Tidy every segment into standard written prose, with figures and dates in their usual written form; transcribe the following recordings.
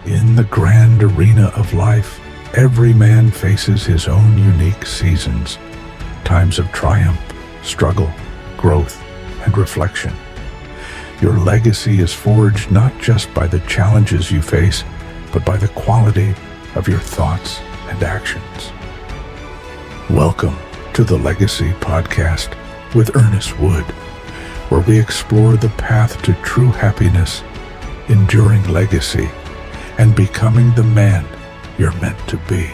In the grand arena of life, every man faces his own unique seasons, times of triumph, struggle, growth, and reflection. Your legacy is forged not just by the challenges you face, but by the quality of your thoughts and actions. Welcome to the Legacy Podcast with Ernest Wood, where we explore the path to true happiness, enduring legacy, and becoming the man you're meant to be.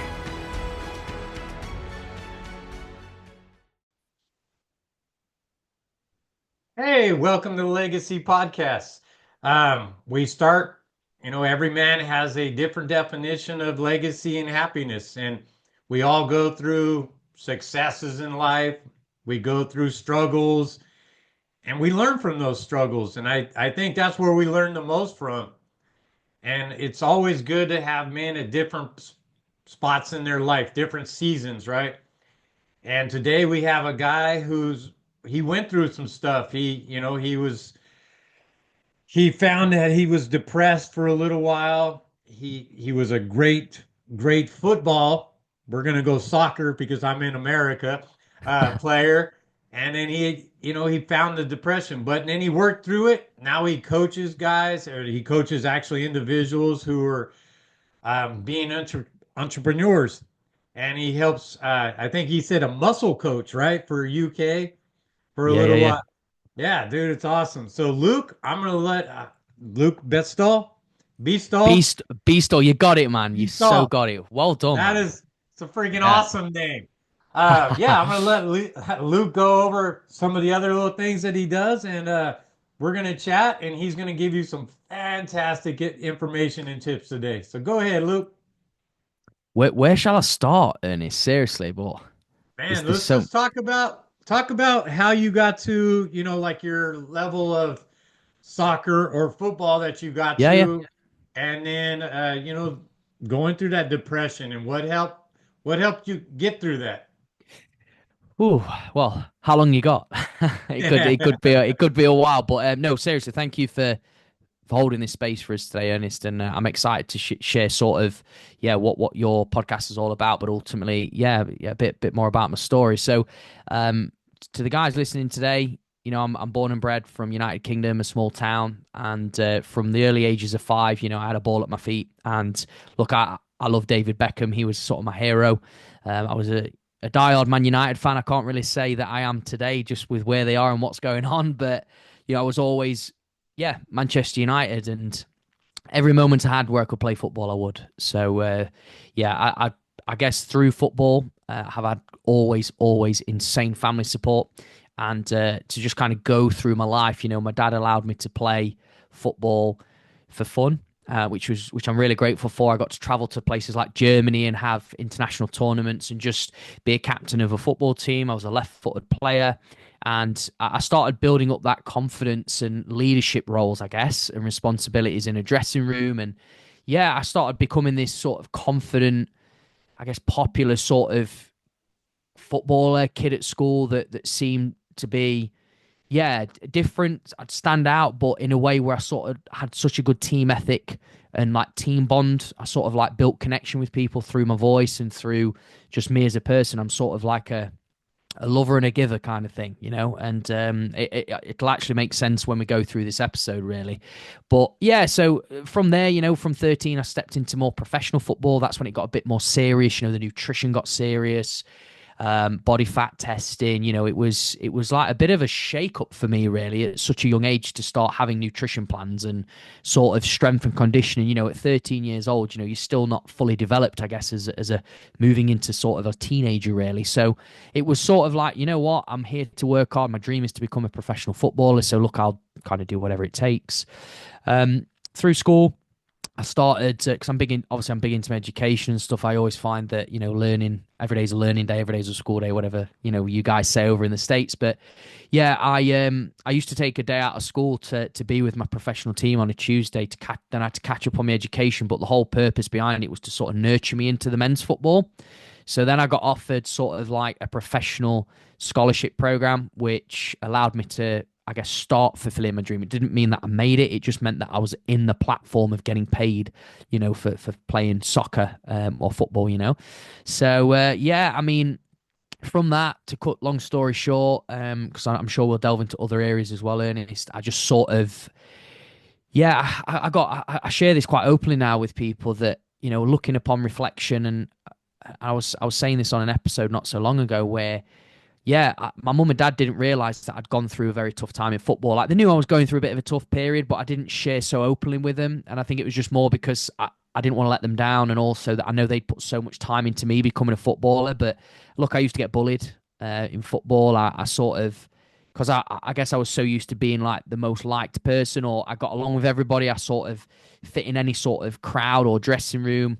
Hey, welcome to the Legacy Podcast. We start, every man has a different definition of legacy and happiness, and we all go through successes in life. We go through struggles, and we learn from those struggles. And I think that's where we learn the most from. And it's always good to have men at different spots in their life, different seasons, right? And today we have a guy he went through some stuff. He found that he was depressed for a little while. He was a great football. We're gonna go soccer because I'm in America, player. And then he found the depression, but then he worked through it. Now he coaches guys, or he coaches actually individuals who are being entrepreneurs, and he helps. I think he said a muscle coach, right, for UK for a little Yeah. while. Yeah, dude, it's awesome. So Luke, I'm gonna let Luke Beastall, Beast, you got it, man. You so Beastall. got it. Well done, That man. is, it's a freaking Yeah. awesome name. Yeah, I'm gonna let Luke go over some of the other little things that he does, and we're gonna chat, and he's gonna give you some fantastic information and tips today. So go ahead, Luke. Where shall I start, Ernest? Seriously, but Man, there's let's so just talk about how you got to, like your level of soccer or football that you got yeah. to, and then going through that depression and what helped you get through that. Ooh, well, how long you got? It could be a while, but no, seriously, thank you for holding this space for us today, Ernest. And I'm excited to share sort of what your podcast is all about, but ultimately a bit more about my story. So, to the guys listening today, I'm born and bred from United Kingdom, a small town, and from the early ages of 5, I had a ball at my feet. And look, I love David Beckham. He was sort of my hero. I was a diehard Man United fan. I can't really say that I am today, just with where they are and what's going on, but I was always Manchester United, and every moment I had where I could play football, I would. So I guess through football, have had always insane family support, and to just kind of go through my life. My dad allowed me to play football for fun, which I'm really grateful for. I got to travel to places like Germany and have international tournaments and just be a captain of a football team. I was a left-footed player, and I started building up that confidence and leadership roles, I guess, and responsibilities in a dressing room. And I started becoming this sort of confident, I guess, popular sort of footballer kid at school that seemed to be different. I'd stand out, but in a way where I sort of had such a good team ethic and like team bond. I sort of like built connection with people through my voice and through just me as a person. I'm sort of like a lover and a giver kind of thing, and it'll actually make sense when we go through this episode, really. But so from there, from 13, I stepped into more professional football. That's when it got a bit more serious. The nutrition got serious, body fat testing. It was like a bit of a shake up for me, really, at such a young age to start having nutrition plans and sort of strength and conditioning. At 13 years old, you're still not fully developed, I guess, as a moving into sort of a teenager, really. So it was sort of like, what, I'm here to work hard. My dream is to become a professional footballer. So look, I'll kind of do whatever it takes. Through school, I started because I'm big into education and stuff. I always find that learning every day's a learning day, every day's a school day, whatever you guys say over in the States. But I used to take a day out of school to be with my professional team on a Tuesday then I had to catch up on my education. But the whole purpose behind it was to sort of nurture me into the men's football. So then I got offered sort of like a professional scholarship program, which allowed me to I guess, start fulfilling my dream. It didn't mean that I made it. It just meant that I was in the platform of getting paid, for playing soccer or football, So, yeah, I mean, from that, to cut long story short, because I'm sure we'll delve into other areas as well, Ernest, I just sort of, yeah, I share this quite openly now with people that, looking upon reflection, and I was saying this on an episode not so long ago where, yeah, my mum and dad didn't realize that I'd gone through a very tough time in football. Like, they knew I was going through a bit of a tough period, but I didn't share so openly with them. And I think it was just more because I didn't want to let them down, and also that I know they'd put so much time into me becoming a footballer. But look, I used to get bullied in football. I sort of, because I guess I was so used to being like the most liked person, or I got along with everybody. I sort of fit in any sort of crowd or dressing room.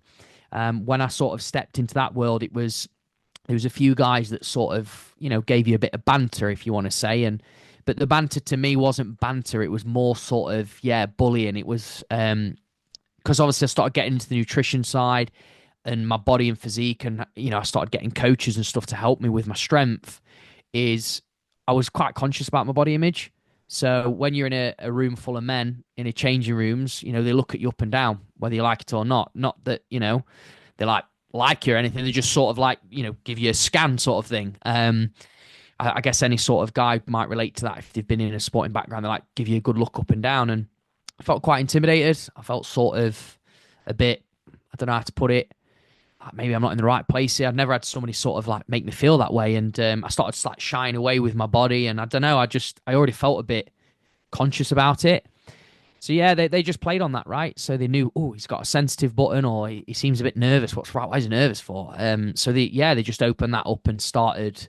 When I sort of stepped into that world, there was a few guys that sort of, gave you a bit of banter, if you want to say. But the banter to me wasn't banter. It was more sort of, yeah, bullying. It was, because obviously I started getting into the nutrition side and my body and physique, and, I started getting coaches and stuff to help me with my strength. I was quite conscious about my body image. So when you're in a room full of men in a changing rooms, they look at you up and down, whether you like it or not. Not that, they like you or anything. They just sort of like, give you a scan sort of thing. I guess any sort of guy might relate to that if they've been in a sporting background. They like give you a good look up and down. And I felt quite intimidated. I felt sort of a bit, I don't know how to put it. Maybe I'm not in the right place here. I've never had somebody sort of like make me feel that way. And I started to like shying away with my body. And I don't know, I already felt a bit conscious about it. So yeah, they just played on that, right? So they knew, oh, he's got a sensitive button, or he seems a bit nervous. What's right? Why is he nervous for? So they just opened that up and started,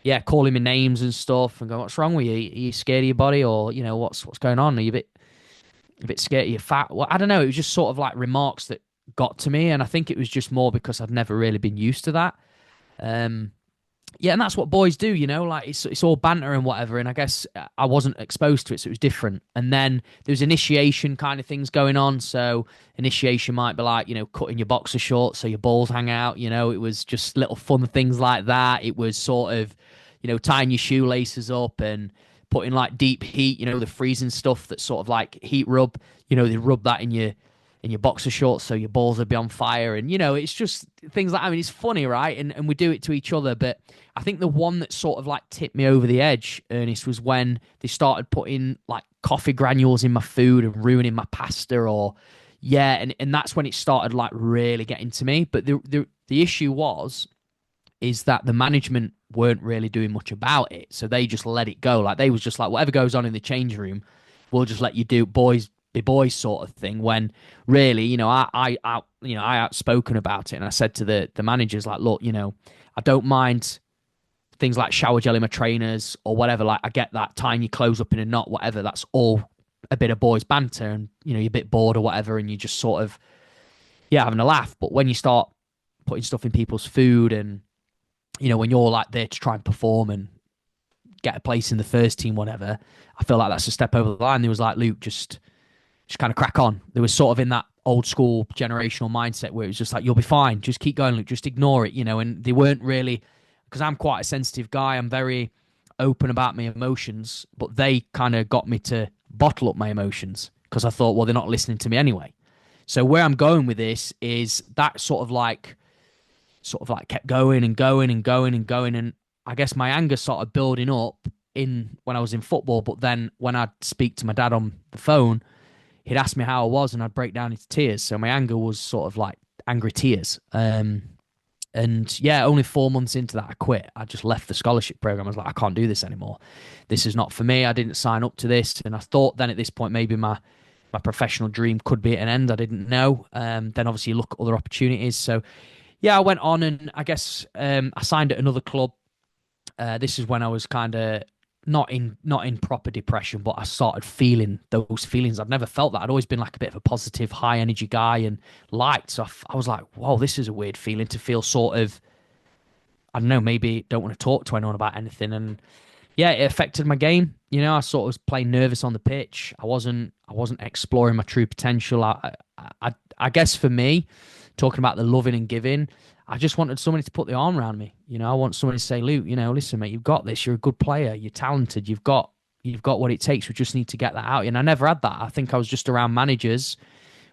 yeah, calling me names and stuff and going, what's wrong with you? Are you scared of your body, or what's going on? Are you a bit scared? Are you fat? Well, I don't know. It was just sort of like remarks that got to me, and I think it was just more because I'd never really been used to that. Yeah, and that's what boys do, like it's all banter and whatever. And I guess I wasn't exposed to it, so it was different. And then there was initiation kind of things going on. So initiation might be like, cutting your boxer shorts so your balls hang out. It was just little fun things like that. It was sort of, tying your shoelaces up and putting like deep heat, the freezing stuff that sort of like heat rub. They rub that in your boxer shorts so your balls would be on fire. And, it's just things like, I mean, it's funny, right? And we do it to each other. But I think the one that sort of like tipped me over the edge, Ernest, was when they started putting like coffee granules in my food and ruining my pasta, or, yeah. And that's when it started like really getting to me. But the issue is that the management weren't really doing much about it. So they just let it go. Like they was just like, whatever goes on in the change room, we'll just let you do, boys be boys sort of thing. When really, I outspoken about it, and I said to the managers, like, look, I don't mind things like shower gel in my trainers or whatever. Like, I get that, tying your clothes up in a knot, whatever. That's all a bit of boys banter, and you're a bit bored or whatever, and you just sort of, yeah, having a laugh. But when you start putting stuff in people's food, and when you're like there to try and perform and get a place in the first team, whatever, I feel like that's a step over the line. There was like, Luke, just kind of crack on. They were sort of in that old school generational mindset where it was just like, you'll be fine, just keep going, Luke, just ignore it, and they weren't really, because I'm quite a sensitive guy, I'm very open about my emotions, but they kind of got me to bottle up my emotions because I thought, well, they're not listening to me anyway. So where I'm going with this is that sort of like kept going and going and going and going, and I guess my anger started building up when I was in football. But then when I'd speak to my dad on the phone, he'd ask me how I was, and I'd break down into tears. So my anger was sort of like angry tears. And yeah, only 4 months into that, I quit. I just left the scholarship program. I was like, I can't do this anymore. This is not for me. I didn't sign up to this. And I thought then at this point, maybe my professional dream could be at an end. I didn't know. Then obviously you look at other opportunities. So yeah, I went on, and I guess I signed at another club. This is when I was kind of not in proper depression, but I started feeling those feelings. I'd never felt that. I'd always been like a bit of a positive, high energy guy and liked. So I was like, whoa, this is a weird feeling to feel sort of, I don't know, maybe don't want to talk to anyone about anything. And yeah, it affected my game. I sort of was playing nervous on the pitch. I wasn't exploring my true potential. I guess for me, talking about the loving and giving, I just wanted somebody to put the arm around me. I want somebody to say, Luke, listen, mate, you've got this. You're a good player. You're talented. You've got You've got what it takes. We just need to get that out. And I never had that. I think I was just around managers.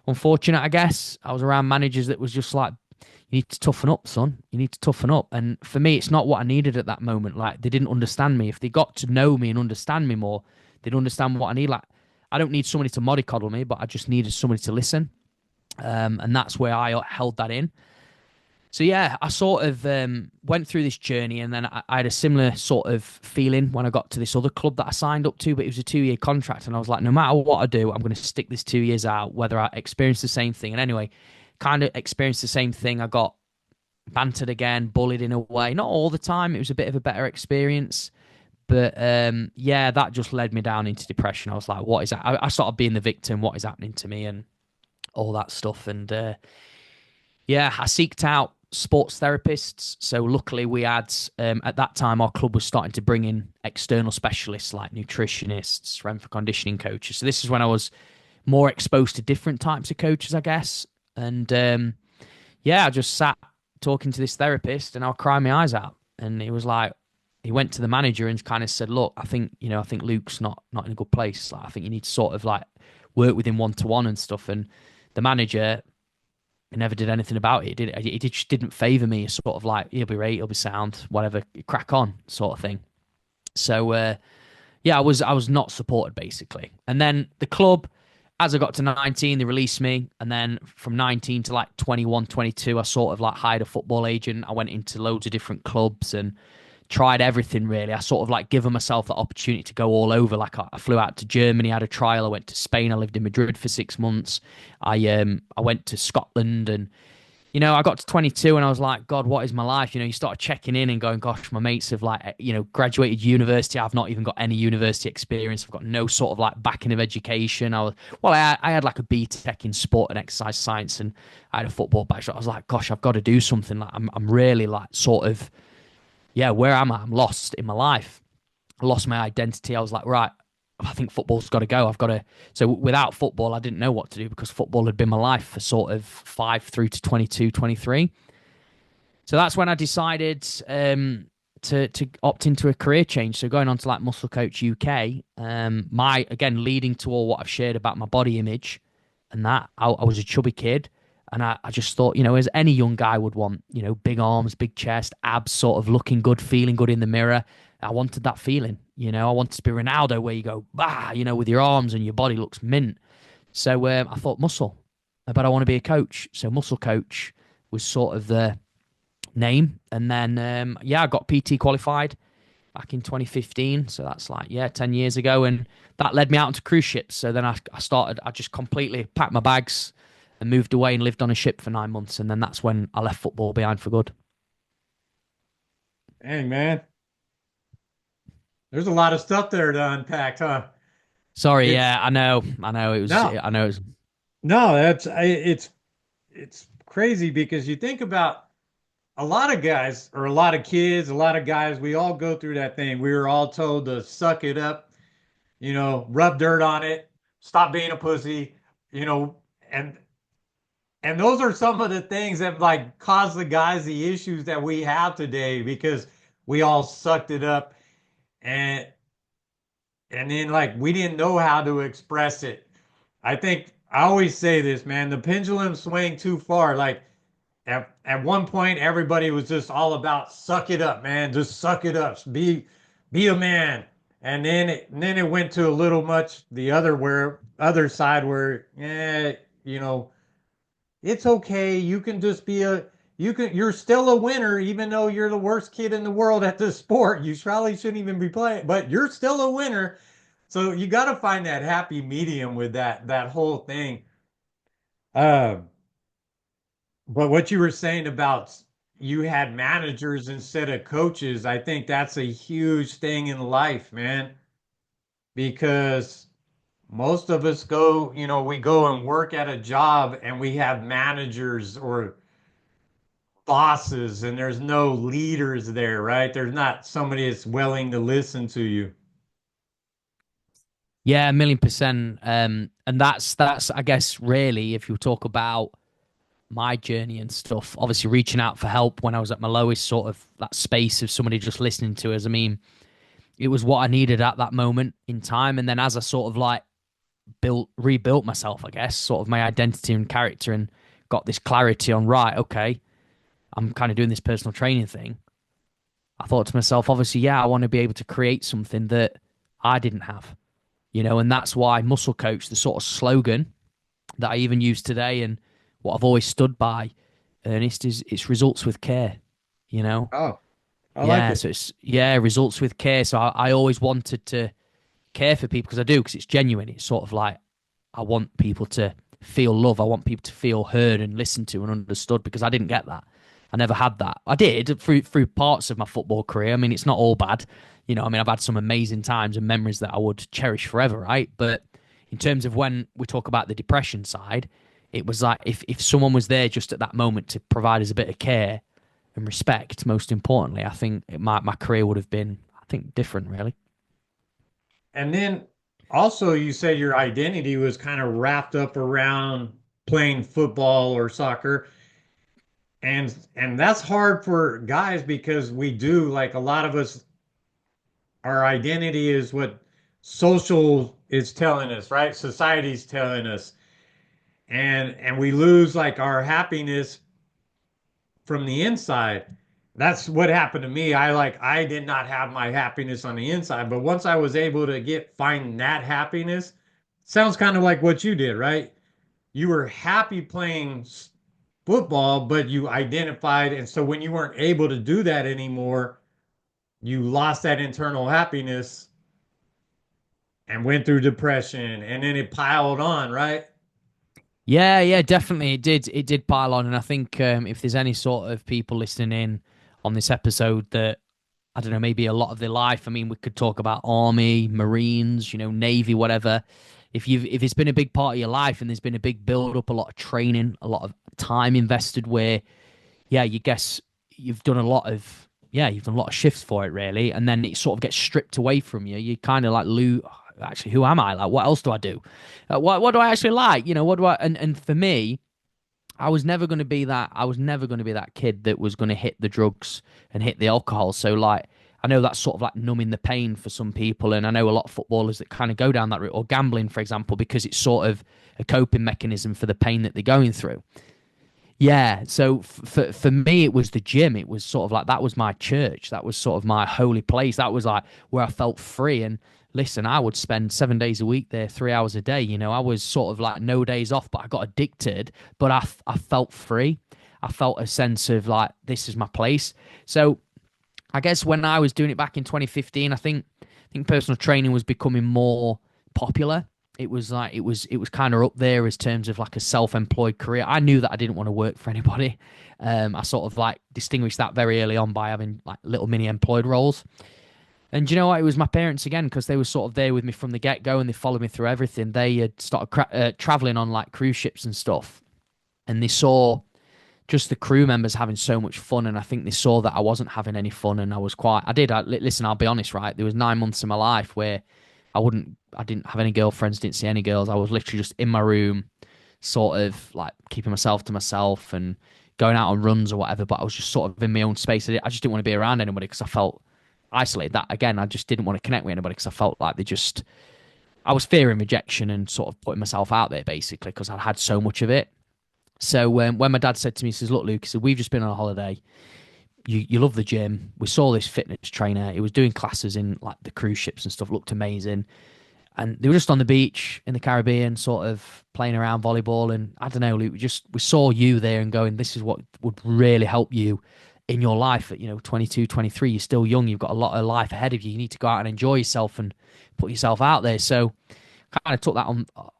Unfortunate, I guess. I was around managers that was just like, you need to toughen up, son. You need to toughen up. And for me, it's not what I needed at that moment. Like, they didn't understand me. If they got to know me and understand me more, they'd understand what I need. Like, I don't need somebody to mollycoddle me, but I just needed somebody to listen. And that's where I held that in. So yeah, I sort of went through this journey, and then I had a similar sort of feeling when I got to this other club that I signed up to, but it was a 2-year contract, and I was like, no matter what I do, I'm going to stick this 2 years out, whether I experience the same thing. And anyway, kind of experienced the same thing. I got bantered again, bullied in a way, not all the time. It was a bit of a better experience, but yeah, that just led me down into depression. I was like, what is that? I started being the victim. What is happening to me, and all that stuff, and yeah, I seeked out sports therapists. So luckily we had, at that time, our club was starting to bring in external specialists like nutritionists, strength and conditioning coaches. So this is when I was more exposed to different types of coaches, I guess. And yeah, I just sat talking to this therapist, and I was crying my eyes out. And he was like, he went to the manager and kind of said, look, I think Luke's not in a good place. Like, I think you need to sort of like work with him one-to-one and stuff. And the manager, he never did anything about it. It just didn't favour me. Sort of like, he'll be right, he'll be sound, whatever, crack on, sort of thing. So yeah, I was not supported basically. And then the club, as I got to 19, they released me, and then from 19 to like 21, 22, I sort of like hired a football agent. I went into loads of different clubs and tried everything really. I sort of like given myself the opportunity to go all over. Like I flew out to Germany, had a trial. I went to Spain. I lived in Madrid for 6 months. I went to Scotland, and I got to 22 and I was like, God, what is my life? You start checking in and going, gosh, my mates have like, graduated university. I've not even got any university experience. I've got no sort of like backing of education. I had like a BTEC in sport and exercise science, and I had a football bachelor. I was like, gosh, I've got to do something. Like I'm really like sort of, yeah, where am I? I'm lost in my life. I lost my identity. I was like, right, I think football's got to go. I've got to. So without football, I didn't know what to do, because football had been my life for sort of 5 through to 22, 23. So that's when I decided to opt into a career change. So going on to like Musclecoach UK, again, leading to all what I've shared about my body image, and that I was a chubby kid. And I just thought, as any young guy would want, big arms, big chest, abs, sort of looking good, feeling good in the mirror. I wanted that feeling, I wanted to be Ronaldo, where you go, bah, with your arms and your body looks mint. So I thought muscle, but I want to be a coach. So Musclecoach was sort of the name. And then, yeah, I got PT qualified back in 2015. So that's like, 10 years ago. And that led me out into cruise ships. So then I just completely packed my bags and moved away and lived on a ship for 9 months. And then that's when I left football behind for good. Hey, man, there's a lot of stuff there to unpack, huh? Sorry, It's yeah, I know. no, I know it was. no, it's crazy because you think about a lot of guys or a lot of kids, a lot of guys, we all go through that thing. We were all told to suck it up, rub dirt on it, stop being a pussy, you know, and and those are some of the things that like cause the guys the issues that we have today because we all sucked it up and and then like we didn't know how to express it. I think I always say this, man, the pendulum swing too far. Like at one point everybody was just all about suck it up, man. Just suck it up. Be a man. And then it went to a little much the other side where it's okay. You can just you're still a winner, even though you're the worst kid in the world at this sport. You probably shouldn't even be playing, but you're still a winner. So you got to find that happy medium with that whole thing. Um, but what you were saying about you had managers instead of coaches, I think that's a huge thing in life, man, because most of us we go and work at a job and we have managers or bosses and there's no leaders there, right? There's not somebody that's willing to listen to you. Yeah, 1,000,000%. And that's I guess really, if you talk about my journey and stuff, obviously reaching out for help when I was at my lowest, sort of that space of somebody just listening to us. I mean, it was what I needed at that moment in time. And then as I sort of like rebuilt myself, I guess, sort of my identity and character, and got this clarity on, right, okay, I'm kind of doing this personal training thing. I thought to myself, obviously, yeah, I want to be able to create something that I didn't have, and that's why Muscle Coach, the sort of slogan that I even use today and what I've always stood by, Ernest, is it's results with care, you know? Oh, I like Yeah, it. so it's, yeah, results with care. So I always wanted to care for people because I do, because it's genuine. It's sort of like I want people to feel love. I want people to feel heard and listened to and understood, because I didn't get that. I never had that. I did through parts of my football career. I mean, it's not all bad. I mean, I've had some amazing times and memories that I would cherish forever, right? But in terms of when we talk about the depression side, it was like if someone was there just at that moment to provide us a bit of care and respect, most importantly, I think my career would have been, I think, different, really. And then also you said your identity was kind of wrapped up around playing football or soccer. And that's hard for guys because we do, like, a lot of us, our identity is what social is telling us, right? Society's telling us. And we lose like our happiness from the inside. That's what happened to me. I did not have my happiness on the inside, but once I was able to find that happiness, sounds kind of like what you did, right? You were happy playing football, but you identified, and so when you weren't able to do that anymore, you lost that internal happiness and went through depression, and then it piled on, right? Yeah, yeah, definitely. It did pile on. And I think if there's any sort of people listening in on this episode that, I don't know, maybe a lot of their life, I mean, we could talk about army, Marines, Navy, whatever. If it's been a big part of your life and there's been a big build up, a lot of training, a lot of time invested where, yeah, you guess you've done a lot of shifts for it, really. And then it sort of gets stripped away from you. You kind of like lose, actually, who am I? Like, what else do I do? What do I actually like? What do I, and for me, I was never going to be that. I was never going to be that kid that was going to hit the drugs and hit the alcohol. So, like, I know that's sort of like numbing the pain for some people. And I know a lot of footballers that kind of go down that route, or gambling, for example, because it's sort of a coping mechanism for the pain that they're going through. Yeah, so for me, it was the gym. It was sort of like that was my church. That was sort of my holy place. That was like where I felt free. And listen, I would spend 7 days a week there, 3 hours a day. I was sort of like no days off, but I got addicted. But I felt free. I felt a sense of like this is my place. So I guess when I was doing it back in 2015, I think personal training was becoming more popular. It was like it was kind of up there as terms of like a self-employed career. I knew that I didn't want to work for anybody. I sort of like distinguished that very early on by having like little mini employed roles. And you know what? It was my parents again, because they were sort of there with me from the get go and they followed me through everything. They had started traveling on like cruise ships and stuff, and they saw just the crew members having so much fun, and I think they saw that I wasn't having any fun, and I was quite. Listen. I'll be honest, right? There was 9 months in my life where I didn't have any girlfriends, didn't see any girls. I was literally just in my room, sort of like keeping myself to myself and going out on runs or whatever. But I was just sort of in my own space. I just didn't want to be around anybody because I felt isolated. That again, I just didn't want to connect with anybody because I felt like I was fearing rejection and sort of putting myself out there basically because I'd had so much of it. So when my dad said to me, he says, "Look, Luke," he said, "we've just been on a holiday. You love the gym. We saw this fitness trainer. He was doing classes in like the cruise ships and stuff. Looked amazing. And they were just on the beach in the Caribbean, sort of playing around volleyball. And I don't know, Luke, we saw you there and going, this is what would really help you in your life at 22, 23. You're still young. You've got a lot of life ahead of you. You need to go out and enjoy yourself and put yourself out there." So kind of took that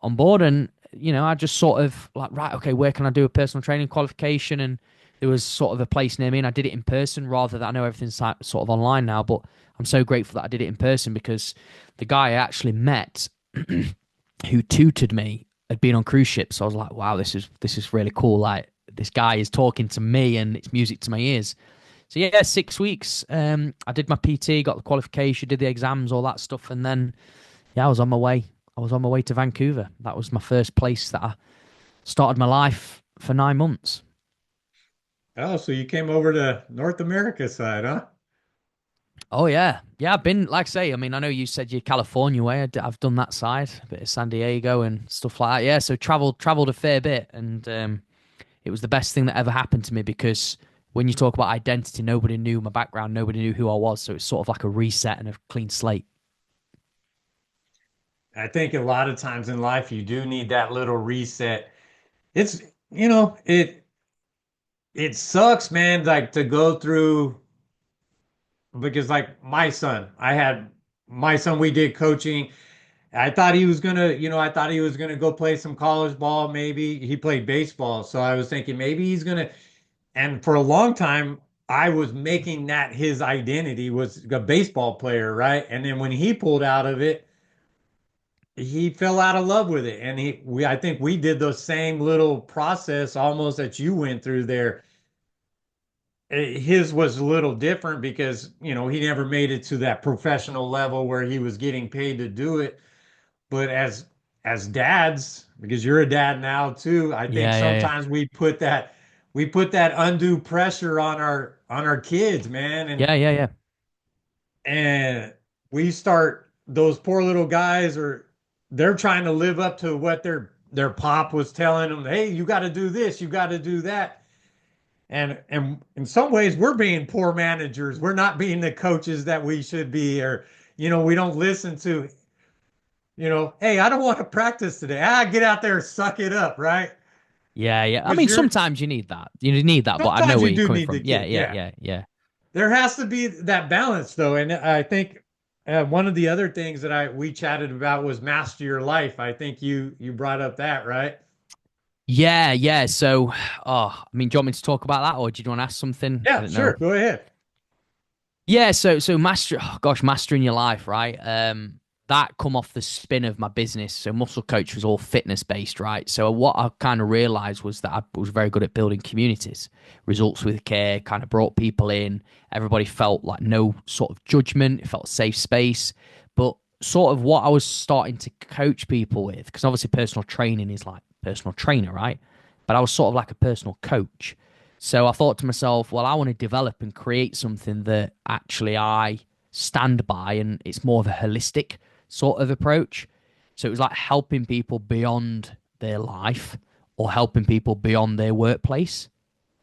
on board, and I just sort of like, right, okay, where can I do a personal training qualification? And there was sort of a place near me, and I did it in person rather than, I know everything's sort of online now, but I'm so grateful that I did it in person because the guy I actually met who tutored me had been on cruise ships. So I was like, wow, this is really cool. Like, this guy is talking to me and it's music to my ears. So yeah, 6 weeks. I did my PT, got the qualification, did the exams, all that stuff, and then yeah, I was on my way. I was on my way to Vancouver. That was my first place that I started my life for 9 months. Oh, so you came over to North America side, huh? Oh yeah, yeah. I've been, like I say, I mean, I know you said you're California way. I've done that side, a bit of San Diego and stuff like that. Yeah, so traveled a fair bit, and it was the best thing that ever happened to me because when you talk about identity, nobody knew my background, nobody knew who I was, so it's sort of like a reset and a clean slate. I think a lot of times in life you do need that little reset. It's, you know, it sucks, man, like to go through because like my son, we did coaching. I thought he was gonna, I thought he was gonna go play some college ball. Maybe he played baseball. So I was thinking maybe he's gonna, and for a long time, I was making that his identity was a baseball player, right? And then when he pulled out of it, he fell out of love with it. And I think we did the same little process almost that you went through there. His was a little different because, he never made it to that professional level where he was getting paid to do it. But as dads, because you're a dad now too, I think Yeah, yeah, yeah, sometimes we put that undue pressure on our kids, man, yeah, yeah, yeah. and we start those poor little guys are they're trying to live up to what their pop was telling them, hey, you got to do this, you got to do that. And in some ways we're being poor managers. We're not being the coaches that we should be, or we don't listen to, hey, I don't want to practice today. Get out there, suck it up, right? Yeah, yeah. I Because mean, you're sometimes you need that. You need that, but I know sometimes where you you're do coming need the from. Yeah, kid. yeah, Yeah. yeah, yeah. There has to be that balance though. And I think one of the other things that we chatted about was master your life. I think you brought up that, right? Yeah, yeah. So, I mean, do you want me to talk about that, or do you want to ask something? I Yeah, don't know. sure. Go ahead. Yeah, so mastering your life, right? That come off the spin of my business. So Musclecoach was all fitness based, right? So what I kind of realized was that I was very good at building communities, results with care, kind of brought people in. Everybody felt like no sort of judgment. It felt a safe space. But sort of what I was starting to coach people with, because obviously personal training is like personal trainer, right? But I was sort of like a personal coach. So I thought to myself, well, I want to develop and create something that actually I stand by, and it's more of a holistic sort of approach. So it was like helping people beyond their life or helping people beyond their workplace.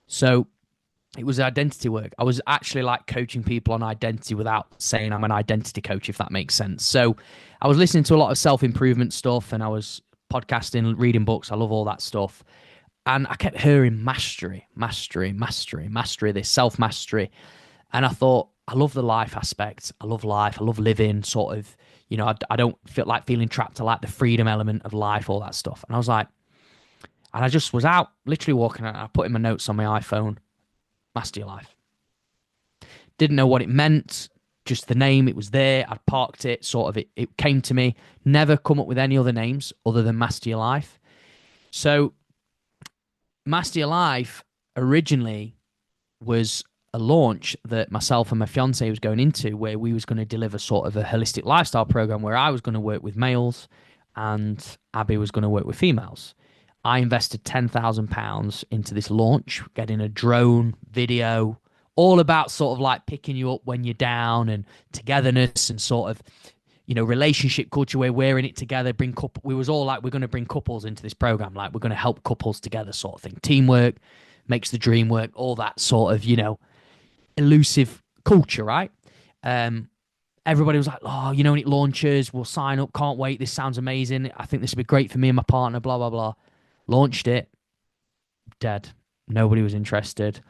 So it was identity work. I was actually like coaching people on identity without saying I'm an identity coach, if that makes sense. So I was listening to a lot of self improvement stuff and I was podcasting, reading books. I love all that stuff. And I kept hearing mastery, mastery, mastery, mastery, this self mastery. And I thought, I love the life aspect. I love life. I love living, sort of, I don't feel like feeling trapped. I like the freedom element of life, all that stuff. And I was like, and I just was out, literally walking out. I put in my notes on my iPhone, master your life. Didn't know what it meant, just the name, it was there. I'd parked it, sort of, it came to me. Never come up with any other names other than master your life. So, master your life originally was a launch that myself and my fiance was going into where we was going to deliver sort of a holistic lifestyle program where I was going to work with males and Abby was going to work with females. I invested £10,000 into this launch, getting a drone, video, all about sort of like picking you up when you're down and togetherness and sort of, relationship culture. We're wearing it together. We was all like, we're going to bring couples into this program. Like we're going to help couples together, sort of thing. Teamwork makes the dream work. All that sort of, elusive culture, right? Um, Everybody was like, oh, when it launches, we'll sign up. Can't wait. This sounds amazing. I think this would be great for me and my partner. Blah blah blah. Launched it, dead. Nobody was interested.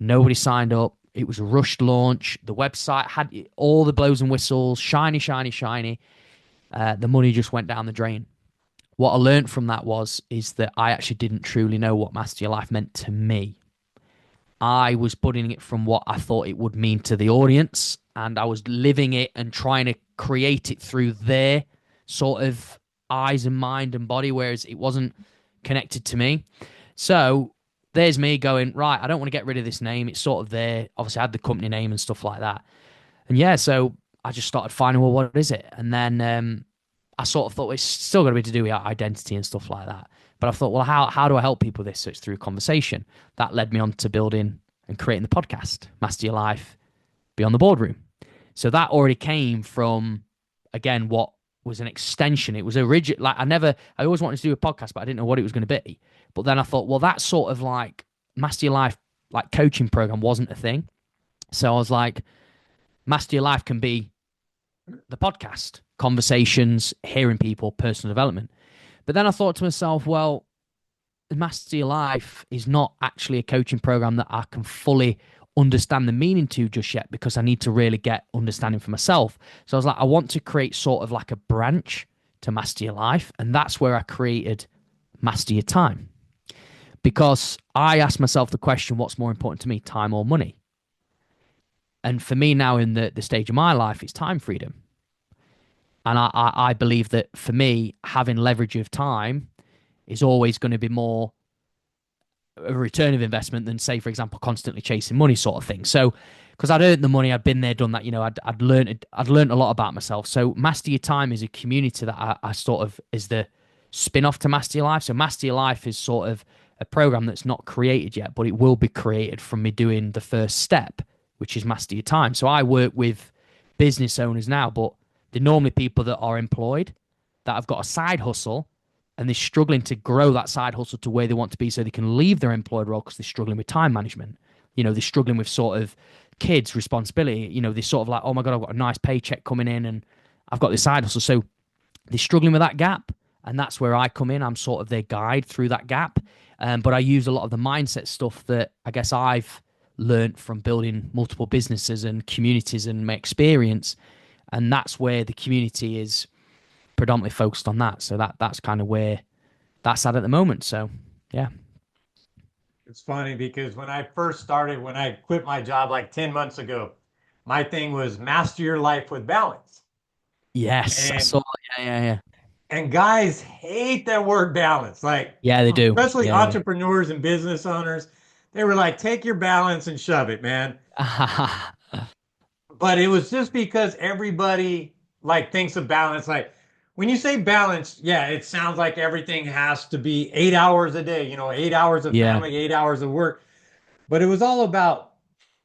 Nobody signed up. It was a rushed launch. The website had all the blows and whistles, shiny, shiny, shiny. The money just went down the drain. What I learned from that is that I actually didn't truly know what Master Your Life meant to me. I was putting it from what I thought it would mean to the audience, and I was living it and trying to create it through their sort of eyes and mind and body, whereas it wasn't connected to me. So there's me going, right, I don't want to get rid of this name. It's sort of there. Obviously, I had the company name and stuff like that. And yeah, so I just started finding, well, what is it? And then I sort of thought it's still got to be to do with identity and stuff like that. But I thought, well, how do I help people with this? So it's through conversation. That led me on to building and creating the podcast, Master Your Life Beyond the Boardroom. So that already came from, again, what was an extension. It was a rigid, like I always wanted to do a podcast, but I didn't know what it was going to be. But then I thought, well, that sort of like Master Your Life, like coaching program wasn't a thing. So I was like, Master Your Life can be the podcast, conversations, hearing people, personal development. But then I thought to myself, well, Master Your Life is not actually a coaching program that I can fully understand the meaning to just yet, because I need to really get understanding for myself. So I was like, I want to create sort of like a branch to Master Your Life. And that's where I created Master Your Time. Because I asked myself the question, what's more important to me, time or money? And for me now in the stage of my life, it's time freedom. And I believe that for me, having leverage of time is always going to be more a return of investment than, say, for example, constantly chasing money sort of thing. So, because I'd earned the money, I'd been there, done that. I'd learned a lot about myself. So, Master Your Time is a community that I sort of is the spin-off to Master Your Life. So, Master Your Life is sort of a program that's not created yet, but it will be created from me doing the first step, which is Master Your Time. So, I work with business owners now, but they're normally people that are employed, that have got a side hustle, and they're struggling to grow that side hustle to where they want to be so they can leave their employed role because they're struggling with time management. They're struggling with sort of kids' responsibility. They're sort of like, oh my God, I've got a nice paycheck coming in and I've got this side hustle. So they're struggling with that gap. And that's where I come in. I'm sort of their guide through that gap. But I use a lot of the mindset stuff that I guess I've learned from building multiple businesses and communities and my experience. And that's where the community is predominantly focused on that. So that's kind of where that's at the moment. So yeah. It's funny because when I first started, when I quit my job like 10 months ago, my thing was master your life with balance. Yes, I And saw. Yeah. and guys hate that word balance. Like, Yeah, they do. especially Yeah. entrepreneurs and business owners, they were like, take your balance and shove it, man. But it was just because everybody like thinks of balance. Like when you say balance, yeah, it sounds like everything has to be 8 hours a day, 8 hours of Yeah. family, 8 hours of work. But it was all about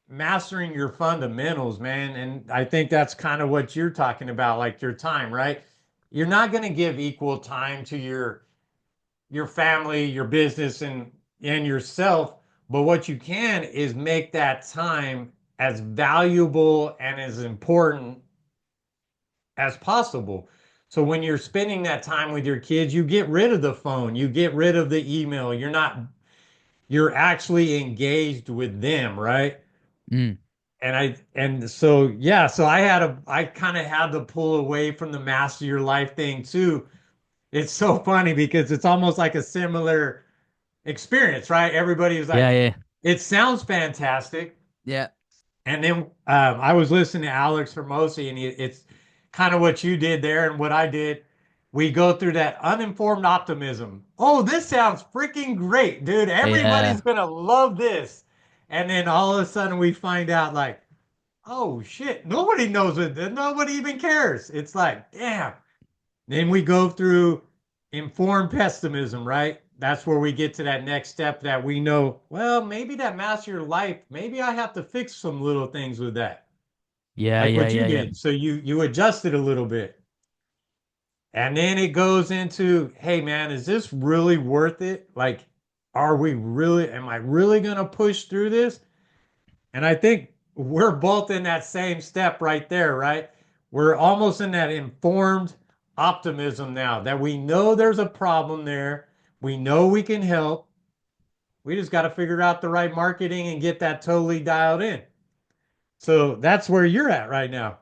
mastering your fundamentals, man. And I think that's kind of what you're talking about, like your time, right? You're not going to give equal time to your family, your business, and yourself. But what you can is make that time as valuable and as important as possible. So when you're spending that time with your kids, you get rid of the phone, you get rid of the email. You're actually engaged with them, right? Mm. And I kind of had to pull away from the master your life thing too. It's so funny because it's almost like a similar experience, right? Everybody was Yeah. like, Yeah. it sounds fantastic. Yeah. And then I was listening to Alex Hermosi, and it's kind of what you did there and what I did. We go through that uninformed optimism. Oh, this sounds freaking great, dude. Yeah. Everybody's going to love this. And then all of a sudden we find out, like, oh shit, nobody knows it. Nobody even cares. It's like, damn. Then we go through informed pessimism, right? That's where we get to that next step that we know, well, maybe that master your life, maybe I have to fix some little things with that, Yeah. like Yeah. what you Yeah. Yeah. did. So you adjust it a little bit. And then it goes into, hey man, is this really worth it? Like, am I really gonna push through this? And I think we're both in that same step right there, right? We're almost in that informed optimism now that we know there's a problem there. We know we can help. We just got to figure out the right marketing and get that totally dialed in. So that's where you're at right now.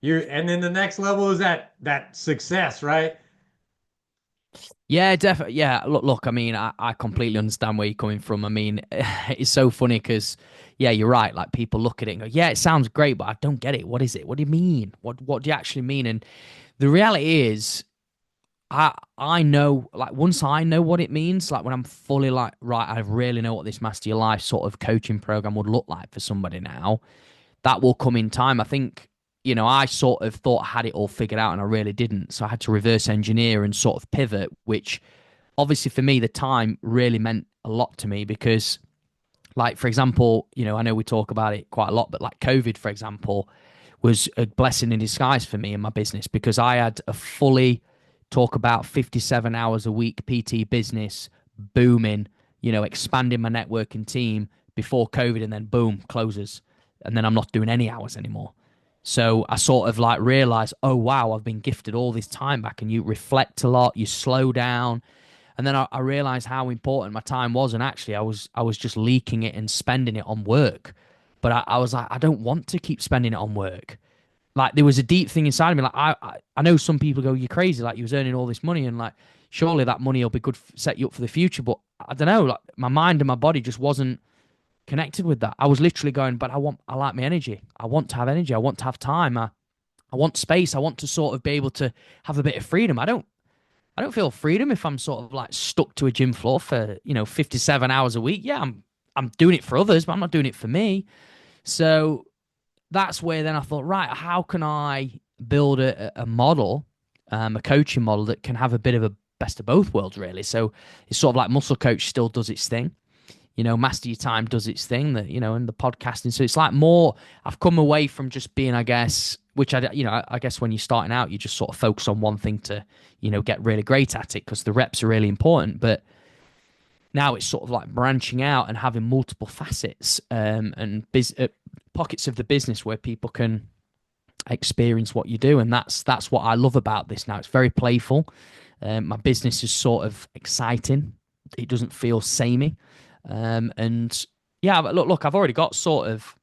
And then the next level is that success, right? Yeah, definitely. Yeah, look. I mean, I completely understand where you're coming from. I mean, it's so funny because, yeah, you're right. Like people look at it and go, "Yeah, it sounds great, but I don't get it. What is it? What do you mean? What do you actually mean?" And the reality is, I know, like once I know what it means, like when I'm fully like, right, I really know what this Master Your Life sort of coaching program would look like for somebody now. That will come in time. I think, I sort of thought I had it all figured out and I really didn't. So I had to reverse engineer and sort of pivot, which obviously for me, the time really meant a lot to me because, like, for example, I know we talk about it quite a lot, but like COVID, for example, was a blessing in disguise for me in my business, because I had a fully talk about 57 hours a week PT business booming, expanding my networking team before COVID, and then boom, closes. And then I'm not doing any hours anymore. So I sort of like realized, oh wow, I've been gifted all this time back, and you reflect a lot, you slow down. And then I realized how important my time was, and actually I was just leaking it and spending it on work. But I was like, I don't want to keep spending it on work. Like there was a deep thing inside of me. Like I know some people go, you're crazy. Like you was earning all this money, and like surely that money will be good, set you up for the future. But I don't know. Like my mind and my body just wasn't connected with that. I was literally going, but I like my energy. I want to have energy. I want to have time. I want space. I want to sort of be able to have a bit of freedom. I don't feel freedom if I'm sort of like stuck to a gym floor for 57 hours a week. Yeah, I'm doing it for others, but I'm not doing it for me. So that's where then I thought, right, how can I build a model, a coaching model that can have a bit of a best of both worlds, really? So it's sort of like Musclecoach still does its thing. Master Your Time does its thing, that, and the podcasting. So it's like more, I've come away from just being, I guess, which I guess when you're starting out, you just sort of focus on one thing to, get really great at it, because the reps are really important. But now it's sort of like branching out and having multiple facets, and pockets of the business where people can experience what you do. And that's what I love about this now. It's very playful. My business is sort of exciting. It doesn't feel samey. And yeah, but look, I've already got sort of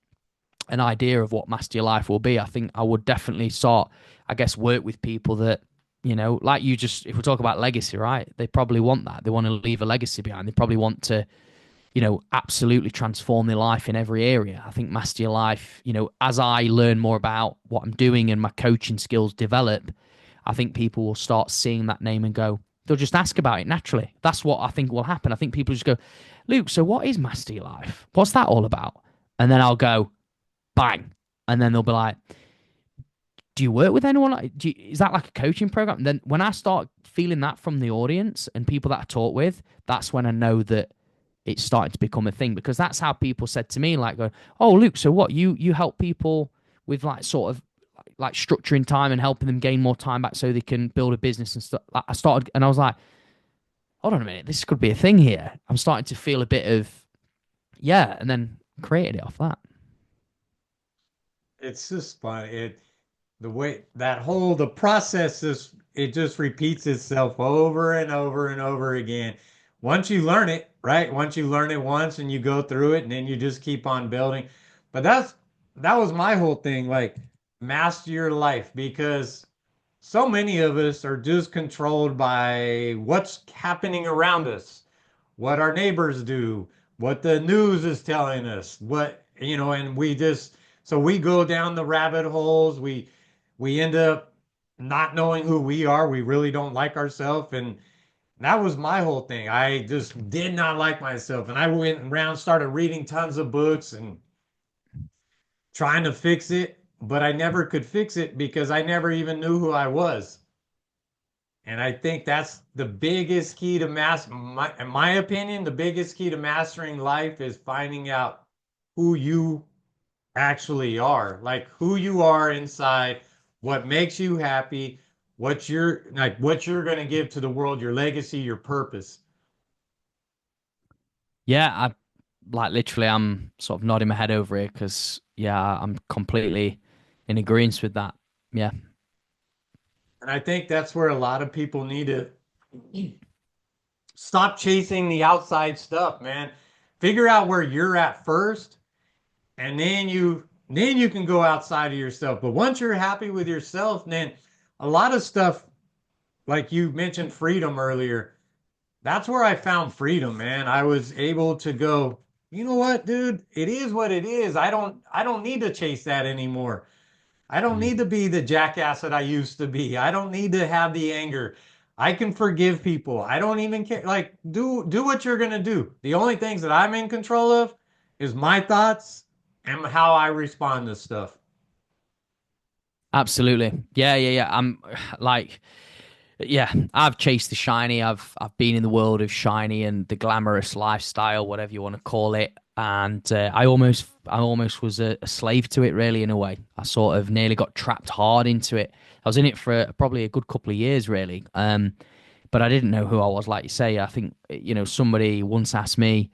an idea of what Master Your Life will be. I think I would definitely start, I guess, work with people that, like you just, if we talk about legacy, right? They probably want that. They want to leave a legacy behind. They probably want to, absolutely transform their life in every area. I think Master Your Life, as I learn more about what I'm doing and my coaching skills develop, I think people will start seeing that name and go, they'll just ask about it naturally. That's what I think will happen. I think people just go, Luke, so what is Master Your Life? What's that all about? And then I'll go, bang. And then they'll be like, do you work with anyone? Is that like a coaching program? And then when I start feeling that from the audience and people that I talk with, that's when I know that it's starting to become a thing. Because that's how people said to me, like, oh, Luke, so what? You help people with like sort of like structuring time and helping them gain more time back so they can build a business and stuff. I started, and I was like, hold on a minute, this could be a thing here. I'm starting to feel a bit of, yeah, and then created it off that. It's just fun. The way the process is, it just repeats itself over and over and over again. Once you learn it, right? Once you learn it once and you go through it, and then you just keep on building. But that was my whole thing, like master your life, because so many of us are just controlled by what's happening around us, what our neighbors do, what the news is telling us, and so we go down the rabbit holes. We end up not knowing who we are. We really don't like ourselves. And that was my whole thing. I just did not like myself. And I went around, started reading tons of books and trying to fix it, but I never could fix it because I never even knew who I was. And I think that's the biggest key to in my opinion, the biggest key to mastering life is finding out who you actually are, like who you are inside, what makes you happy, what you're going to give to the world, your legacy, your purpose. Yeah, I like literally, I'm sort of nodding my head over here because, yeah, I'm completely in agreement with that. Yeah. And I think that's where a lot of people need to stop chasing the outside stuff, man. Figure out where you're at first, and then you can go outside of yourself. But once you're happy with yourself, then a lot of stuff, like you mentioned freedom earlier, that's where I found freedom, man. I was able to go, you know what, dude, it is what it is. I don't need to chase that anymore. I don't need to be the jackass that I used to be. I don't need to have the anger. I can forgive people. I don't even care. Like, do what you're gonna do. The only things that I'm in control of is my thoughts and how I respond to stuff. Absolutely. Yeah, yeah, yeah. I'm like, yeah, I've chased the shiny. I've been in the world of shiny and the glamorous lifestyle, whatever you want to call it. and I almost was a slave to it, really, in a way. I sort of nearly got trapped hard into it. I was in it for probably a good couple of years, really. But I didn't know who I was, like you say. I think, somebody once asked me,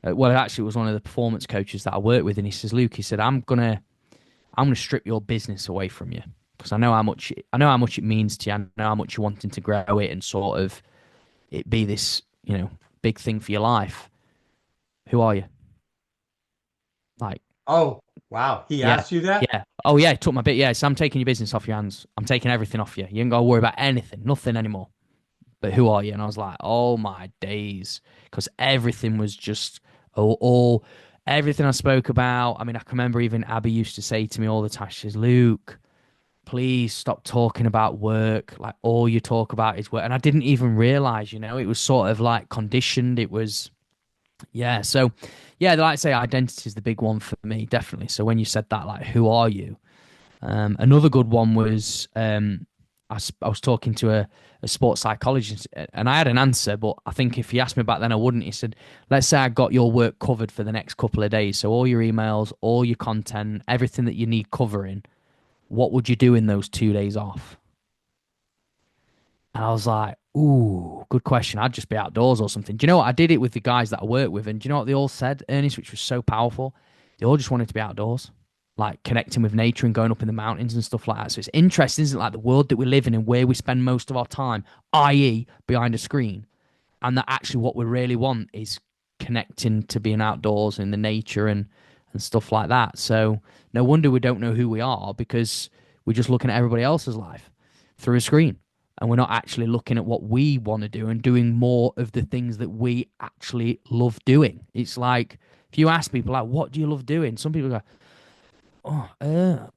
well, actually, it was one of the performance coaches that I worked with, and he says, Luke, he said, I'm gonna strip your business away from you because I know how much it means to you. I know how much you're wanting to grow it and sort of it be this, big thing for your life. Who are you? Like, Oh, wow. He yeah, asked you that? yeah. Oh yeah, took my bit. Yeah, so I'm taking your business off your hands. I'm taking everything off you. You ain't got to worry about anything, nothing anymore. But who are you? And I was like, oh my days, because everything was just all everything I spoke about. I mean, I can remember even Abby used to say to me all the time, she says, Luke, please stop talking about work. Like all you talk about is work. And I didn't even realize, it was sort of like conditioned. It was, yeah. So, yeah, like I say, identity is the big one for me, definitely. So when you said that, like, who are you? Another good one was I was talking to a sports psychologist and I had an answer, but I think if he asked me back then, I wouldn't. He said, let's say I got your work covered for the next couple of days. So all your emails, all your content, everything that you need covering, what would you do in those 2 days off? And I was like, ooh, good question. I'd just be outdoors or something. Do you know what? I did it with the guys that I work with. And do you know what they all said, Ernest, which was so powerful? They all just wanted to be outdoors, like connecting with nature and going up in the mountains and stuff like that. So it's interesting, isn't it? Like the world that we live in and where we spend most of our time, i.e., behind a screen. And that actually what we really want is connecting to being outdoors in the nature and stuff like that. So no wonder we don't know who we are because we're just looking at everybody else's life through a screen. And we're not actually looking at what we want to do and doing more of the things that we actually love doing. It's like if you ask people like, what do you love doing? Some people go, oh, I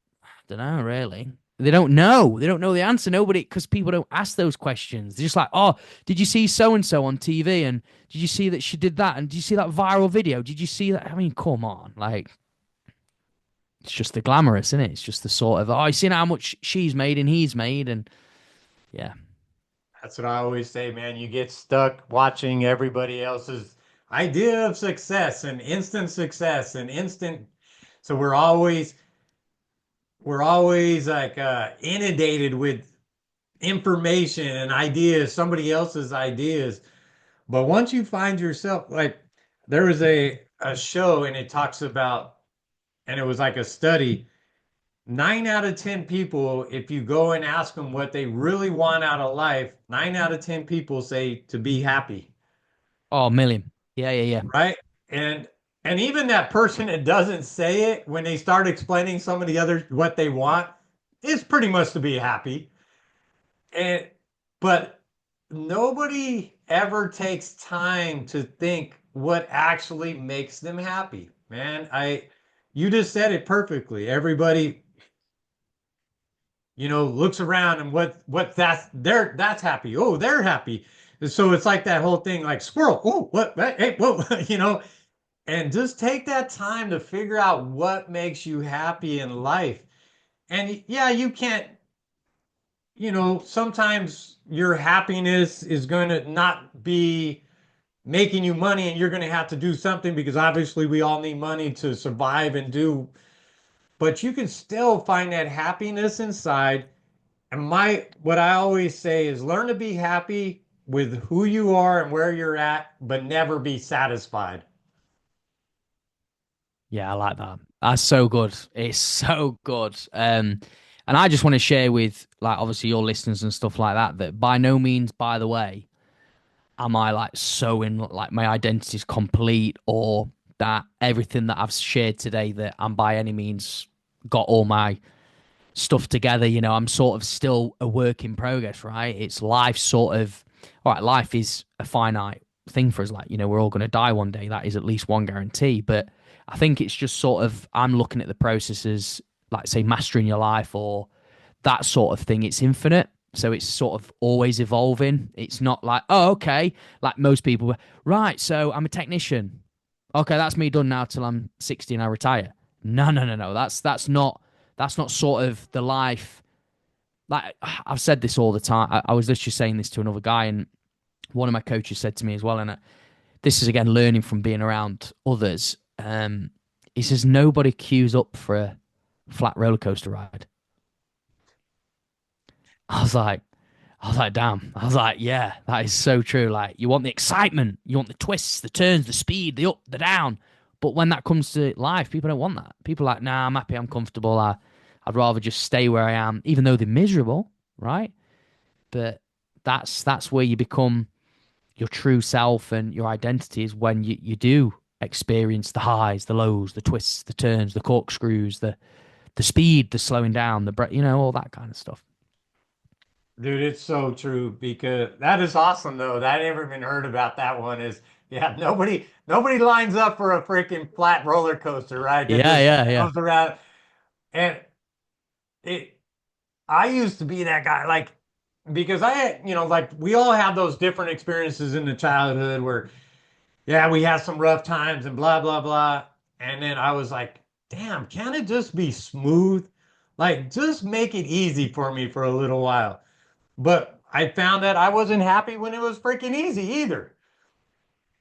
don't know, really. They don't know. They don't know the answer. Nobody, because people don't ask those questions. They're just like, oh, did you see so and so on TV? And did you see that she did that? And did you see that viral video? Did you see that? I mean, come on. Like, it's just the glamorous, isn't it? It's just the sort of, oh, you seen how much she's made and he's made. And yeah. That's what I always say, man. You get stuck watching everybody else's idea of success and instant success and instant. So we're always like inundated with information and ideas, somebody else's ideas. But once you find yourself like there was a show and it talks about and it was like a study. 9 out of 10 people, if you go and ask them what they really want out of life, 9 out of 10 people say to be happy, Oh, a million. Yeah, yeah, yeah. right? And and even that person that doesn't say it, when they start explaining some of the other what they want, is pretty much to be happy. And but nobody ever takes time to think what actually makes them happy. Man, you just said it perfectly. Everybody looks around and what that's happy. Oh, they're happy. So it's like that whole thing, like squirrel. Oh, what? Hey, whoa, and just take that time to figure out what makes you happy in life. And yeah, you can't, sometimes your happiness is going to not be making you money and you're going to have to do something because obviously we all need money to survive and do, but you can still find that happiness inside. And what I always say is learn to be happy with who you are and where you're at, but never be satisfied. Yeah, I like that. That's so good. It's so good. And I just want to share with like obviously your listeners and stuff like that that by no means, by the way, am I like so in like my identity is complete or that everything that I've shared today that I'm by any means got all my stuff together. I'm sort of still a work in progress, right? It's life sort of, all right, life is a finite thing for us. Like, we're all going to die one day. That is at least one guarantee. But I think it's just sort of, I'm looking at the processes, like, say, mastering your life or that sort of thing. It's infinite. So it's sort of always evolving. It's not like, oh, okay, like most people, right, so I'm a technician. Okay, that's me done now till I'm 60 and I retire. No, no, no, no. That's not sort of the life. Like I've said this all the time. I was literally saying this to another guy, and one of my coaches said to me as well, and this is again learning from being around others. Um, he says nobody queues up for a flat roller coaster ride. I was like, damn. I was like, yeah, that is so true. Like, you want the excitement, you want the twists, the turns, the speed, the up, the down. But when that comes to life, people don't want that. People are like, nah, I'm happy, I'm comfortable. I'd rather just stay where I am, even though they're miserable, right? But that's where you become your true self, and your identity is when you do experience the highs, the lows, the twists, the turns, the corkscrews, the speed, the slowing down, the all that kind of stuff. Dude, it's so true because that is awesome though. That I never even heard about that one is yeah, nobody lines up for a freaking flat roller coaster, right? That Yeah, just yeah, yeah. goes around. And it I used to be that guy, like because I had, like we all have those different experiences in the childhood where yeah, we had some rough times and blah blah blah. And then I was like, damn, can it just be smooth? Like just make it easy for me for a little while. But I found that I wasn't happy when it was freaking easy either.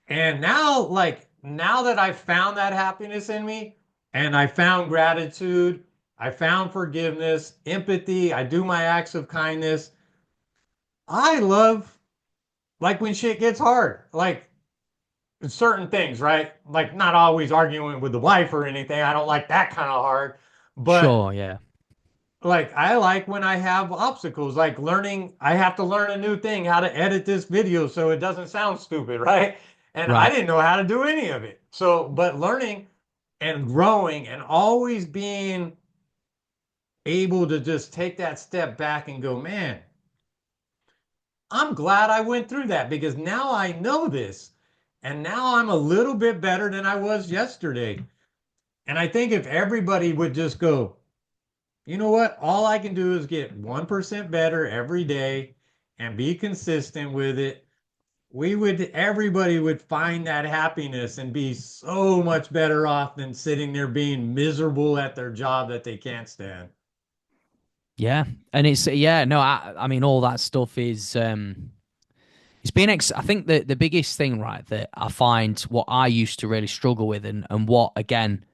And now, like, now that I found that happiness in me and I found gratitude, I found forgiveness, empathy, I do my acts of kindness. I love, like, when shit gets hard, like certain things, right? Like, not always arguing with the wife or anything. I don't like that kind of hard. But Sure, yeah. like I like when I have obstacles, like learning, I have to learn a new thing, how to edit this video so it doesn't sound stupid, right? And I Right. didn't know how to do any of it. So, but learning and growing and always being able to just take that step back and go, man, I'm glad I went through that because now I know this. And now I'm a little bit better than I was yesterday. And I think if everybody would just go, you know what? All I can do is get 1% better every day and be consistent with it. Everybody would find that happiness and be so much better off than sitting there being miserable at their job that they can't stand. Yeah. And it's yeah, no, I mean all that stuff is it's been I think the biggest thing, right, that I find what I used to really struggle with, and what again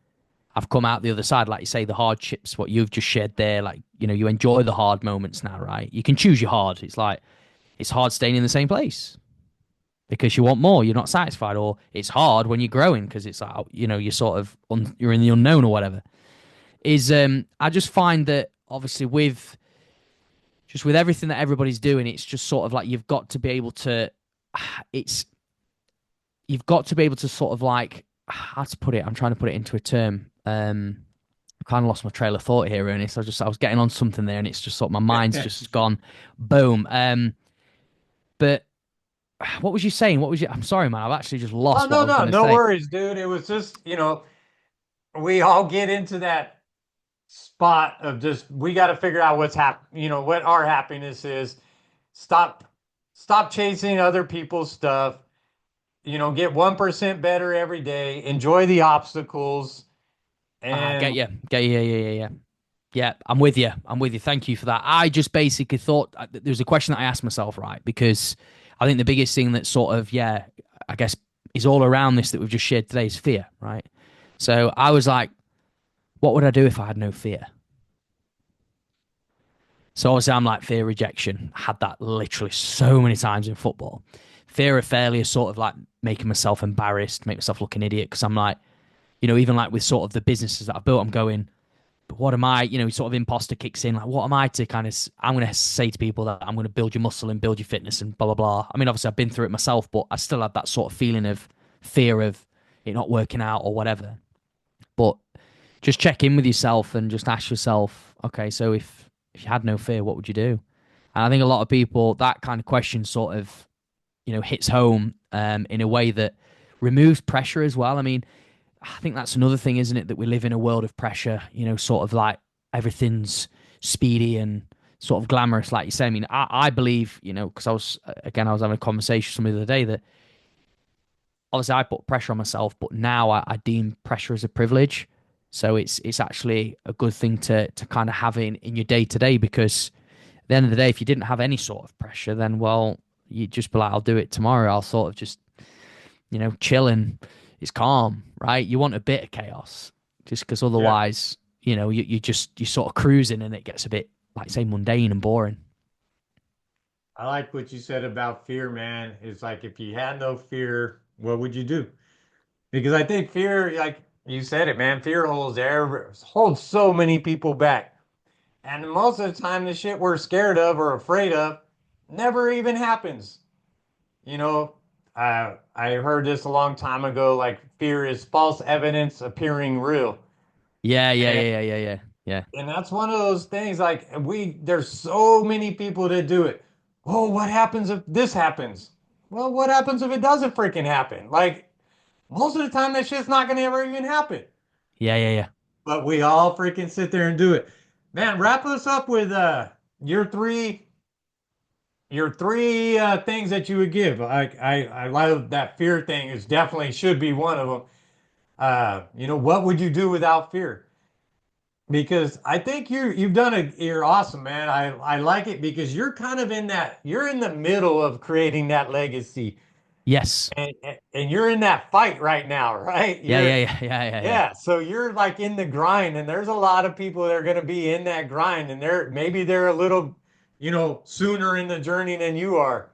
I've come out the other side, like you say, the hardships, what you've just shared there, like, you enjoy the hard moments now, right? You can choose your hard. It's like it's hard staying in the same place because you want more, you're not satisfied, or it's hard when you're growing because it's like, you're sort of you're in the unknown or whatever. Is I just find that obviously with everything that everybody's doing, it's just sort of like you've got to be able to it's you've got to be able to sort of like how to put it. I'm trying to put it into a term. I kind of lost my trail of thought here, Ernest. I was getting on something there, and it's just sort of my mind's just gone boom. But what was you saying? What was you? I'm sorry, man. I've actually just Oh, lost what I no, was no, going to no say. worries, dude. It was just, we all get into that spot of just, we got to figure out what our happiness is. Stop, stop chasing other people's stuff. Get 1% better every day, enjoy the obstacles. Ah, get And you, get you, yeah. Yeah, I'm with you. I'm with you. Thank you for that. I just basically thought there was a question that I asked myself, right? Because I think the biggest thing that sort of, yeah, I guess is all around this that we've just shared today is fear, right? So I was like, what would I do if I had no fear? So obviously I'm like fear rejection. I had that literally so many times in football. Fear of failure, sort of like making myself embarrassed, make myself look an idiot. Because I'm like, even like with sort of the businesses that I've built, I'm going, but what am I, sort of imposter kicks in. Like, what am I to kind of, I'm going to say to people that I'm going to build your muscle and build your fitness and blah, blah, blah. I mean, obviously I've been through it myself, but I still had that sort of feeling of fear of it not working out or whatever. But just check in with yourself and just ask yourself, okay, so if you had no fear, what would you do? And I think a lot of people, that kind of question sort of, hits home in a way that removes pressure as well. I mean, I think that's another thing, isn't it? That we live in a world of pressure, sort of like everything's speedy and sort of glamorous, like you say. I mean, I believe, because I was having a conversation with somebody the other day that obviously I put pressure on myself, but now I deem pressure as a privilege. So it's actually a good thing to kind of have in your day to day, because at the end of the day, if you didn't have any sort of pressure, then well, you'd just be like, I'll do it tomorrow. I'll sort of just, chill and it's calm, right? You want a bit of chaos, just because Yeah. otherwise, you're sort of cruising and it gets a bit, like say, mundane and boring. I like what you said about fear, man. It's like if you had no fear, what would you do? Because I think fear, like you said it, man, fear holds so many people back. And most of the time, the shit we're scared of or afraid of never even happens. You know, I heard this a long time ago, like fear is false evidence appearing real. Yeah, yeah, And yeah, yeah, yeah, yeah, yeah, and that's one of those things like there's so many people that do it. Oh, what happens if this happens? Well, what happens if it doesn't freaking happen? Like most of the time that shit's not gonna ever even happen. yeah, yeah, yeah. But we all freaking sit there and do it. Man, wrap us up with your three your three things that you would give. I love that fear thing is definitely should be one of them. What would you do without fear? Because I think you're awesome, man. I like it because you're kind of you're in the middle of creating that legacy Yes. and you're in that fight right now, right? Yeah, yeah, yeah, yeah, yeah, yeah. Yeah, so you're like in the grind and there's a lot of people that are going to be in that grind and maybe they're a little, sooner in the journey than you are.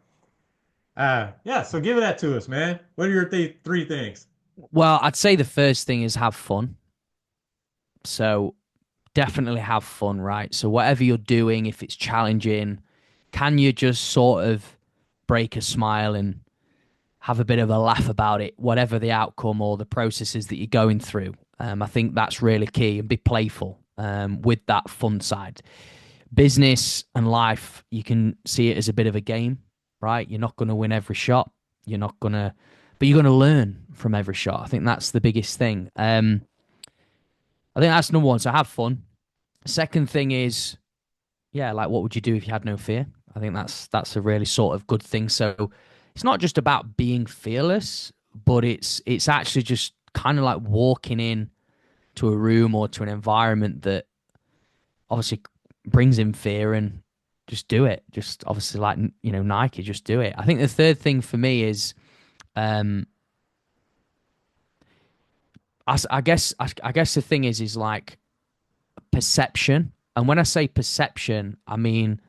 Yeah, so give that to us, man. What are your three things? Well, I'd say the first thing is have fun. So definitely have fun, right? So whatever you're doing, if it's challenging, can you just sort of break a smile and have a bit of a laugh about it, whatever the outcome or the processes that you're going through? I think that's really key, and be playful with that fun side. Business and life, you can see it as a bit of a game, right? You're not going to win every shot. You're not going to, but you're going to learn from every shot. I think that's the biggest thing. I think that's number one. So have fun. Second thing is, yeah, like what would you do if you had no fear? I think that's a really sort of good thing. So it's not just about being fearless, but it's actually just kind of like walking in to a room or to an environment that obviously brings in fear and just do it. Just obviously like Nike, just do it. I think the third thing for me is um I guess the thing is like perception. And when I say perception, I mean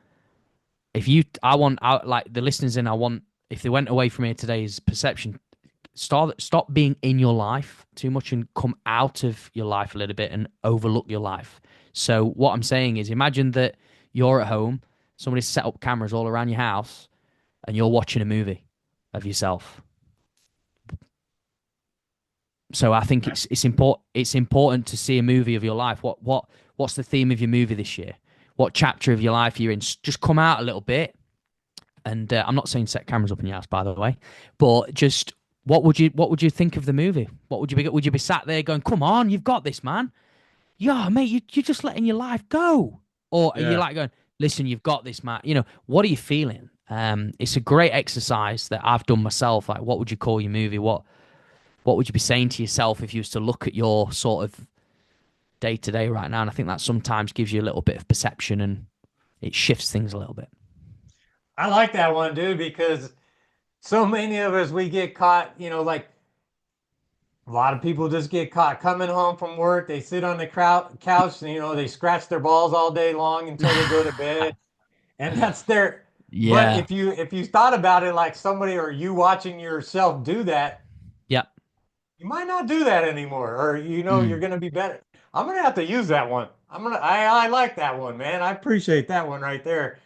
if you I want out like the listeners in I want if they went away from here today is perception. Stop being in your life too much and come out of your life a little bit and overlook your life. So what I'm saying is imagine that you're at home, somebody's set up cameras all around your house and you're watching a movie of yourself. So I think it's important to see a movie of your life. What's the theme of your movie this year? What chapter of your life you're in? Just come out a little bit. And I'm not saying set cameras up in your house, by the way, but just what would you think of the movie? Would you be sat there going, "Come on, you've got this, man. Yeah, mate, you're just letting your life go," or are you Yeah. like going, "Listen, you've got this, man." What are you feeling? It's a great exercise that I've done myself. Like, what would you call your movie? What would you be saying to yourself if you was to look at your sort of day to day right now? And I think that sometimes gives you a little bit of perception and it shifts things a little bit. I like that one, dude, because so many of us we get caught, like a lot of people just get caught coming home from work. They sit on the couch, and, they scratch their balls all day long until they go to bed, and that's their. But Yeah. if you thought about it like somebody or you watching yourself do that, Yeah. you might not do that anymore, or you're Mm. gonna be better. I'm gonna have to use that one. I like that one, man. I appreciate that one right there.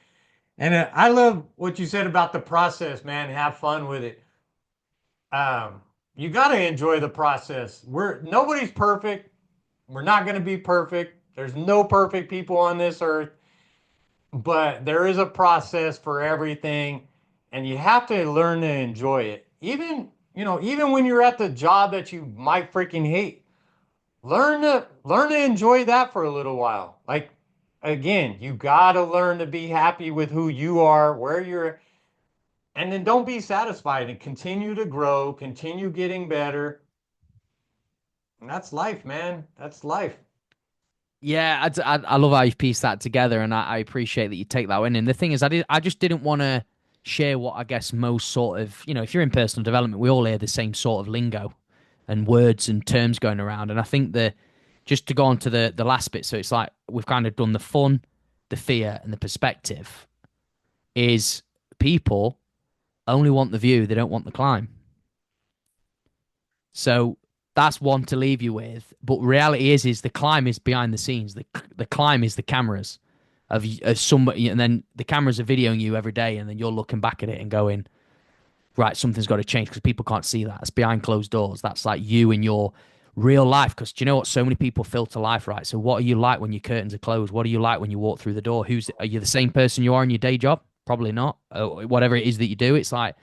And I love what you said about the process, man. Have fun with it. You got to enjoy the process. Nobody's perfect. We're not going to be perfect. There's no perfect people on this earth, but there is a process for everything, and you have to learn to enjoy it. Even when you're at the job that you might freaking hate, learn to enjoy that for a little while. Like again, you got to learn to be happy with who you are, where you're, and then don't be satisfied and continue to grow, continue getting better. And that's life, man. That's life. Yeah, I love how you've pieced that together, and I appreciate that you take that in. And the thing is, I just didn't want to share what I guess most sort of if you're in personal development, we all hear the same sort of lingo, and words and terms going around. And I think that just to go on to the last bit, so it's like we've kind of done the fun, the fear, and the perspective. Is people only want the view; they don't want the climb. So that's one to leave you with. But reality is the climb is behind the scenes. The climb is the cameras of somebody, and then the cameras are videoing you every day, and then you're looking back at it and going, right, something's got to change because people can't see that. It's behind closed doors. That's like you in your real life. Because do you know what? So many people filter life, right? So what are you like when your curtains are closed? What are you like when you walk through the door? Are you the same person you are in your day job? Probably not. Whatever it is that you do, it's like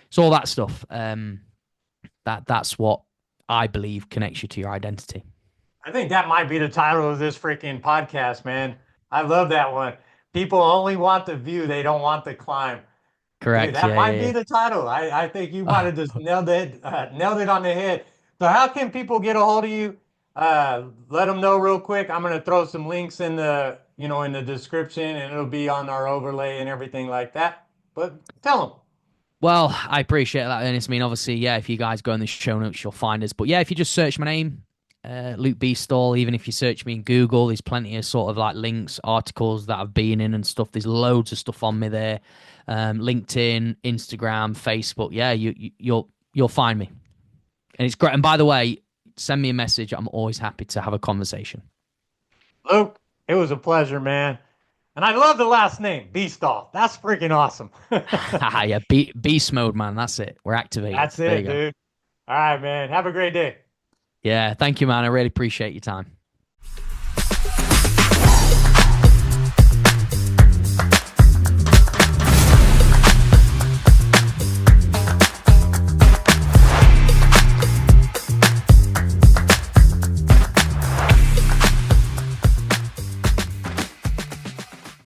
it's all that stuff. That's what I believe connects you to your identity. I think that might be the title of this freaking podcast, man. I love that one. People only want the view, they don't want the climb. Dude, Correct. that Yeah, might yeah, be the title. I think you might have just nailed it on the head. So how can people get a hold of you? Let them know real quick. I'm gonna throw some links in the description, and it'll be on our overlay and everything like that. But tell them. Well, I appreciate that, Ernest. I mean, obviously, yeah, if you guys go in the show notes, you'll find us. But yeah, if you just search my name, Luke Beastall, even if you search me in Google, there's plenty of sort of like links, articles that I've been in and stuff. There's loads of stuff on me there. LinkedIn, Instagram, Facebook. Yeah, you'll find me. And it's great. And by the way, send me a message. I'm always happy to have a conversation. Luke, it was a pleasure, man. And I love the last name, Beastall. That's freaking awesome. Yeah, beast mode, man. That's it. We're activated. That's There you it, go. dude. All right, man. Have a great day. Yeah, thank you, man. I really appreciate your time.